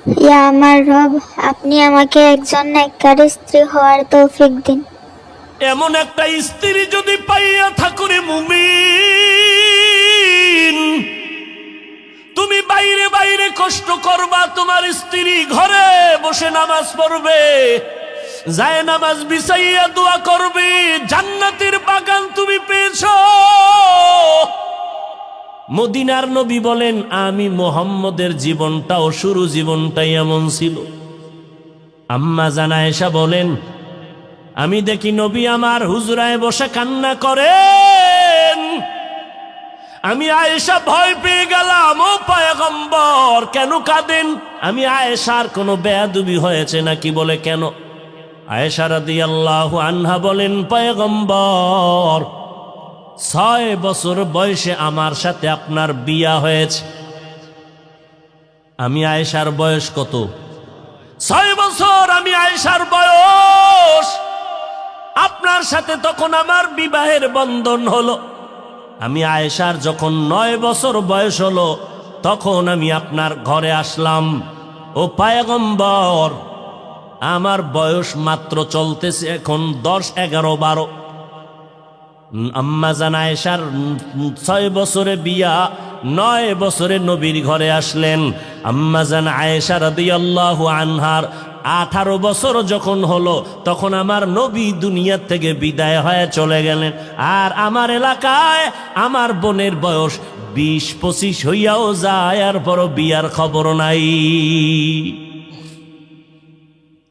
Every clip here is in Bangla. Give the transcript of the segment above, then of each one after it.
ইয়া আমার রব, আপনি আমাকে একজন নেককার স্ত্রী হওয়ার তৌফিক দিন। এমন একটা স্ত্রী যদি পাইয়া থাকো রে মুমিন, তুমি বাইরে বাইরে কষ্ট করবা, তোমার স্ত্রী ঘরে বসে নামাজ পড়বে, যায় নামাজ বিছাইয়া দোয়া করবে, জান্নাতের বাগান তুমি পেয়েছো। মদিনার নবী বলেন, আমি মুহাম্মদের জীবনটাও শুরু জীবনটাই এমন ছিল। আম্মা জান আয়েশা বলেন, আমি দেখি নবী আমার হুজরায় বসে কান্না করেন। আমি আয়েশা ভয় পেয়ে গেলাম, ও পয়গম্বর কেন কাঁদেন? আমি আয়েশার কোনো বেয়াদবি হয়েছে নাকি? বলে কেন? আয়েশা রাদিয়াল্লাহু আনহা বলেন, পয়গম্বর 6 বছর বয়সে আমার সাথে আপনার বিয়া হয়েছে। আমি আয়েশার বয়স কত? 6 বছর আমি আয়েশার বয়স। আপনার সাথে তখন আমার বিবাহের বন্ধন হলো। আমি আয়েশার যখন 9 বছর বয়স হলো, তখন আমি আপনার ঘরে আসলাম। ও পয়গম্বর, আমার বয়স মাত্র চলতেছে এখন 10, 11, 12। আম্মা জান আয়েশার 6 বছরে বিয়া, 9 বছরে নবীর ঘরে আসলেন। আম্মা জান আয়েশা রাদিয়াল্লাহু আনহার 18 বছর যখন হলো, তখন আমার নবী দুনিয়া থেকে বিদায় হয়ে চলে গেলেন। আর আমার এলাকায় আমার বোনের বয়স 20-25 হইয়াও যায়, আর বড় বিয়ার খবর নাই।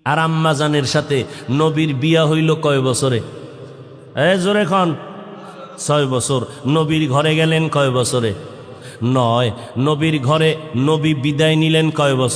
আর আম্মা জানের সাথে নবীর বিয়া হইল কয় বছরে? জোরে খন। 6 বছর। নবীর ঘরে গেলেন কয় বছরে? 9। নবীর ঘরে নবী বিদায় নিলেন কয় বছর?